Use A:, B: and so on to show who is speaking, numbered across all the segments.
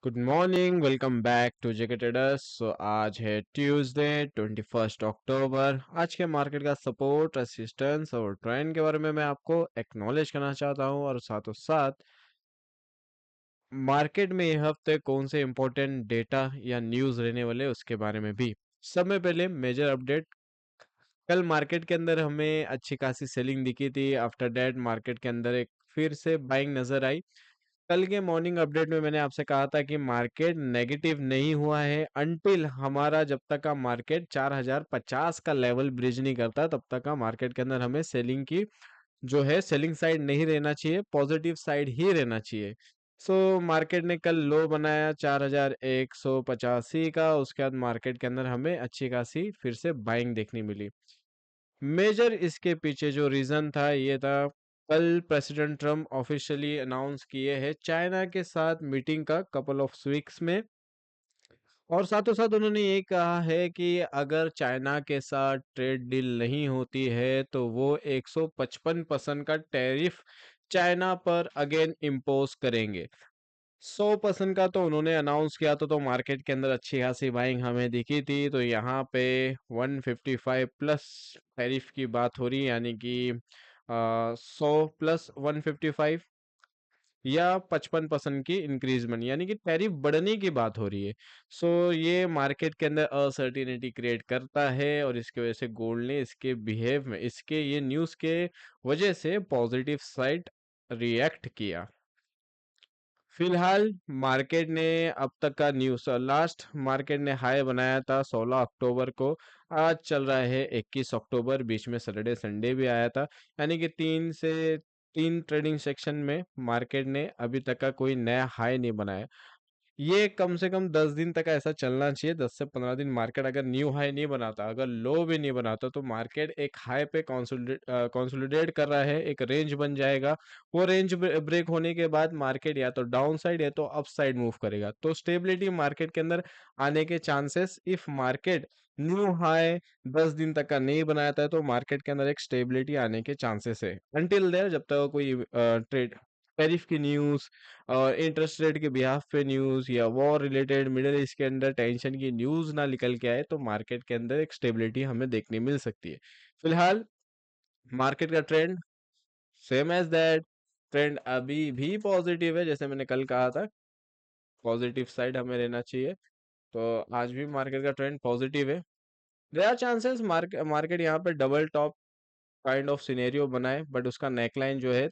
A: Good morning, welcome back to JK traders. आज है Tuesday 21 अक्टूबर। आज के मार्केट का सपोर्ट, रेसिस्टेंस और ट्रेंड के बारे में मैं आपको एक्नॉलेज करना चाहता हूं, और साथों साथ मार्केट में ये हफ्ते कौन से इंपॉर्टेंट डेटा या न्यूज़ रहने वाले उसके बारे में भी। सबसे पहले मेजर अपडेट। कल मार्केट के अंदर हमें अच्छी खासी सेलिंग दिखी थी। आफ्टर दैट मार्केट के अंदर एक फिर से बाइंग नजर आई। कल के मॉर्निंग अपडेट में मैंने आपसे कहा था कि मार्केट नेगेटिव नहीं हुआ है अनटिल हमारा जब तक का मार्केट 4050 का लेवल ब्रिज नहीं करता, तब तक का मार्केट के अंदर हमें सेलिंग की जो है सेलिंग साइड नहीं रहना चाहिए, पॉजिटिव साइड ही रहना चाहिए। मार्केट ने कल लो बनाया 4185 का। उसके बाद मार्केट के अंदर हमें अच्छी खासी फिर से बाइंग देखने मिली। मेजर इसके पीछे जो रीजन था ये था, कल प्रेसिडेंट ट्रम्प ऑफिशियली अनाउंस किए हैं चाइना के साथ मीटिंग का कपल ऑफ वीक्स में। और साथों साथ उन्होंने ये कहा है कि अगर चाइना के साथ ट्रेड डील नहीं होती है तो वो 155% का टैरिफ चाइना पर अगेन इम्पोज करेंगे। 100% का तो उन्होंने अनाउंस किया तो मार्केट के अंदर अच्छी खासी बाइंग हमें दिखी थी। तो यहाँ पे 155 प्लस टैरिफ की बात हो रही है, यानी कि 100 प्लस 155 या 55% की इंक्रीजमेंट, यानी कि टैरिफ बढ़ने की बात हो रही है। ये मार्केट के अंदर अनसर्टिनिटी क्रिएट करता है, और इसकी वजह से गोल्ड ने इसके बिहेव में, इसके ये न्यूज़ के वजह से पॉजिटिव साइड रिएक्ट किया। फिलहाल मार्केट ने अब तक का न्यूज़, लास्ट मार्केट ने हाई बनाया था 16 अक्टूबर को। आज चल रहा है 21 अक्टूबर, बीच में सैटरडे संडे भी आया था, यानी कि तीन ट्रेडिंग सेक्शन में मार्केट ने अभी तक का कोई नया हाई नहीं बनाया। ये कम से कम 10 दिन तक ऐसा चलना चाहिए। 10 से 15 दिन मार्केट अगर न्यू हाई नहीं बनाता, अगर लो भी नहीं बनाता, तो मार्केट एक हाई पे कंसोलिडेट कर रहा है, एक रेंज बन जाएगा। वो रेंज ब्रेक होने के बाद मार्केट या तो डाउन साइड या तो अप साइड मूव करेगा। तो स्टेबिलिटी मार्केट के अंदर आने के chances, if market new high 10 दिन तक का नहीं बनाता है, तो मार्केट के अंदर एक स्टेबिलिटी आने के चांसेस है। अनटिल देयर, जब तक कोई ट्रेड टैरिफ की न्यूज़ और इंटरेस्ट रेट के बिहाफ पे न्यूज़ या वॉर रिलेटेड मिडिल ईस्ट के अंदर टेंशन की न्यूज़ ना निकल के आए, तो मार्केट के अंदर एक स्टेबिलिटी हमें देखने मिल सकती है। फिलहाल मार्केट का trend same as that. Trend अभी भी पॉजिटिव है, जैसे मैंने कल कहा था, पॉजिटिव साइड हमें रहना चाहिए। तो आज भी मार्केट का ट्रेंड पॉजिटिव है। देयर आर चांसेस मार्केट यहाँ पे double top kind of scenario बनाए, बट उसका नेकलाइन जो है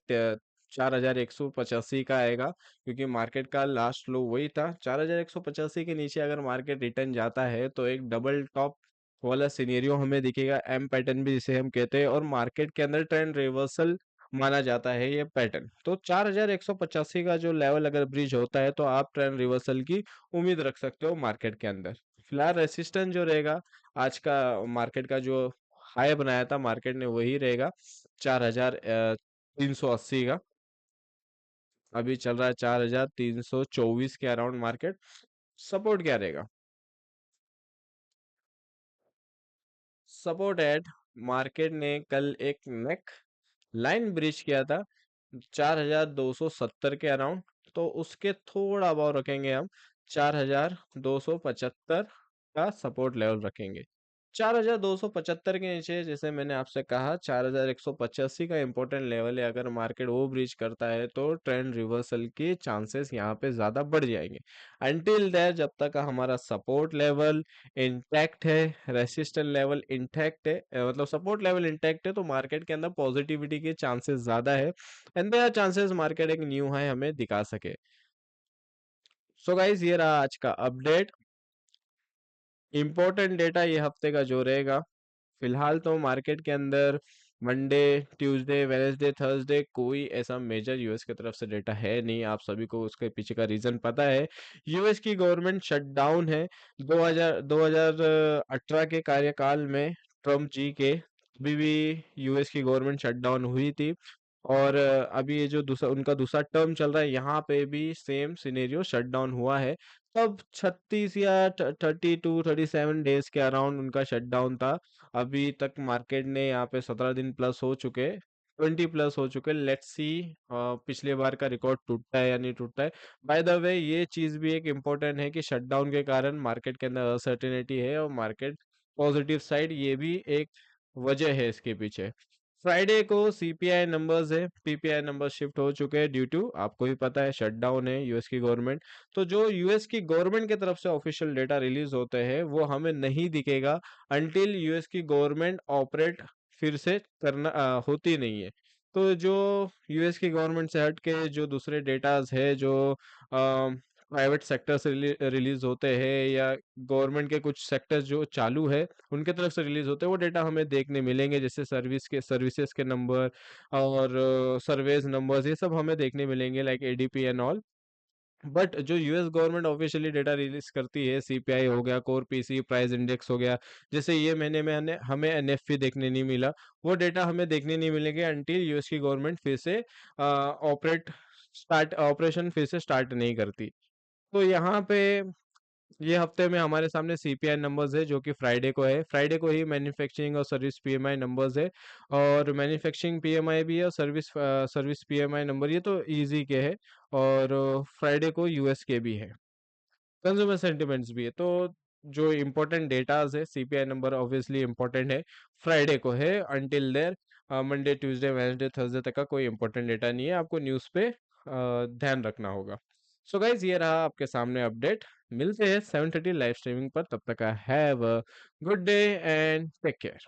A: 4185 का आएगा, क्योंकि मार्केट का लास्ट लो वही था 4185 के नीचे। अगर मार्केट रिटर्न जाता है तो एक डबल टॉप वाला सिनेरियो हमें दिखेगा, एम पैटर्न भी जिसे हम कहते हैं, और मार्केट के अंदर ट्रेंड रिवर्सल माना जाता है ये पैटर्न। तो 4185 का जो लेवल अगर ब्रिज होता है, तो आप ट्रेंड रिवर्सल की उम्मीद रख सकते हो मार्केट के अंदर। फिलहाल रेसिस्टेंस जो रहेगा, आज का मार्केट का जो हाई बनाया था मार्केट ने, वही रहेगा 4380 का। अभी चल रहा है 4324 के अराउंड मार्केट। सपोर्ट क्या रहेगा? सपोर्ट एट, मार्केट ने कल एक नेक लाइन ब्रिज किया था 4270 के अराउंड। तो उसके थोड़ा अबाव रखेंगे हम, 4275 का सपोर्ट लेवल रखेंगे। 4275 के नीचे, जैसे मैंने आपसे कहा, 4185 का इंपॉर्टेंट लेवल है। अगर मार्केट वो ब्रीच करता है तो ट्रेंड रिवर्सल के चांसेस यहाँ पे ज्यादा बढ़ जाएंगे। अनटिल देयर, जब तक हमारा सपोर्ट लेवल इंटैक्ट है, रेसिस्टेंट लेवल इंटैक्ट है, मतलब सपोर्ट लेवल इंटैक्ट है, तो मार्केट के अंदर पॉजिटिविटी के चांसेस ज्यादा है, एंड देयर चांसेस मार्केट एक न्यू हाई हमें दिखा सके। सो गाइस, ये रहा आज का अपडेट। इंपॉर्टेंट डेटा ये हफ्ते का जो रहेगा, फिलहाल तो मार्केट के अंदर मंडे, ट्यूसडे, वेनेसडे, थर्सडे कोई ऐसा मेजर यूएस की तरफ से डेटा है नहीं। आप सभी को उसके पीछे का रीजन पता है। यूएस की गवर्नमेंट शटडाउन है। 2018 के कार्यकाल में ट्रम्प जी के अभी भी यूएस की गवर्नमेंट शटडाउन हुई थी। और अभी ये जो दूसरा उनका दूसरा टर्म चल रहा है, यहाँ पे भी सेम सिनेरियो, शटडाउन हुआ है। तब 36 या 32-37 डेज के अराउंड उनका शटडाउन था। अभी तक मार्केट ने यहाँ पे 17 दिन प्लस हो चुके हैं। 20 प्लस हो चुके हैं। लेट्स सी पिछले बार का रिकॉर्ड टूटता है या नहीं टूटता है। बाय द वे ये चीज़ भी एक इम्पोर्टेंट है कि शटडाउन के कारण मार्केट के अंदर अनसर्टेनिटी है और मार्केट पॉजिटिव साइड, ये भी एक वजह है इसके पीछे। फ्राइडे को सीपीआई नंबर्स है, पीपीआई नंबर शिफ्ट हो चुके हैं ड्यू टू, आपको भी पता है, शटडाउन है यूएस की गवर्नमेंट। तो जो यूएस की गवर्नमेंट की तरफ से ऑफिशियल डेटा रिलीज होते हैं वो हमें नहीं दिखेगा अनटिल यूएस की गवर्नमेंट ऑपरेट फिर से करना होती नहीं है। तो जो यूएस की गवर्नमेंट से हट के जो दूसरे डेटाज है जो प्राइवेट सेक्टर से रिलीज होते हैं या गवर्नमेंट के कुछ सेक्टर्स जो चालू है उनके तरफ से रिलीज होते हैं, वो डेटा हमें देखने मिलेंगे, जैसे सर्विसेज के नंबर और सर्वेज नंबर्स, ये सब हमें देखने मिलेंगे like ADP and all. But जो US government officially data release करती है, सीपीआई हो गया, कोर पीसी प्राइस इंडेक्स हो गया, जैसे ये महीने में हमें एनएफपी देखने नहीं मिला, वो डेटा हमें देखने नहीं मिलेंगे अनटिल यूएस की गवर्नमेंट फिर से ऑपरेशन फिर से स्टार्ट नहीं करती। तो यहाँ पे ये हफ्ते में हमारे सामने सीपीआई नंबर्स है जो कि फ्राइडे को है। फ्राइडे को ही मैन्युफैक्चरिंग और सर्विस पीएमआई नंबर्स है, और मैन्युफैक्चरिंग पीएमआई भी है और सर्विस पीएमआई नंबर, ये तो इजी के है। और फ्राइडे को यूएस के भी है, कंज्यूमर सेंटिमेंट्स भी है। तो जो इम्पोर्टेंट डेटाज है, सीपीआई नंबर ऑब्वियसली इम्पोर्टेंट है, फ्राइडे को है। Until there Monday Tuesday Wednesday Thursday तक का कोई इम्पोर्टेंट डेटा नहीं है, आपको न्यूज़ पे ध्यान रखना होगा। सो गाइज ये रहा आपके सामने अपडेट। मिलते हैं 7:30 लाइव स्ट्रीमिंग पर, तब तक का have a good day and take care.